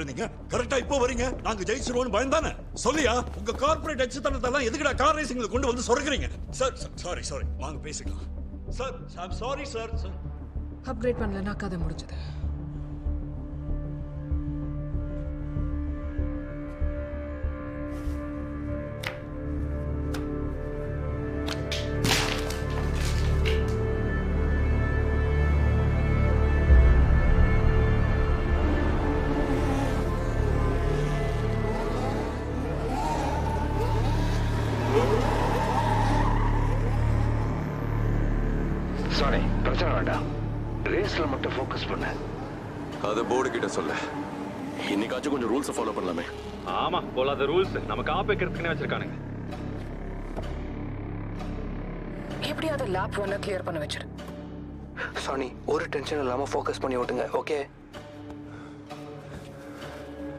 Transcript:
இருந்தீங்க? கரெக்டா இப்போ வரீங்க. நாங்க ஜெயிச்சிருவோம்னு பயந்தானே? சொல்லியா? உங்க கார்ப்பரேட் எச்சத்தனத்தெல்லாம் எதுக்குடா கார் ரேசிங்ல கொண்டு வந்து சொரக்குறீங்க? சார் சாரி வாங்க பேசிக்கலாம். Sir I'm sorry sir. Upgrade பண்ணலனா கதை முடிஞ்சது. சாரி, பிரச்சனை வேண்டாம். ரேஸ்ல மட்டும் ஃபோக்கஸ் பண்ண. அது போர்டு கிட்ட சொல்ல. இன்னைக்காச்சும் கொஞ்சம் ரூல்ஸை ஃபாலோ பண்ணலாமே. ஆமா, போலாத ரூல்ஸ் நம்ம காப்பேக்கிறதுக்குன்னே வச்சிருக்கானுங்க. எப்படியாவது லேப் 1 கிளியர் பண்ண வச்சிரு. சானி, ஒரு டென்ஷன் இல்லாம ஃபோக்கஸ் பண்ணி ஓட்டுங்க. ஓகே?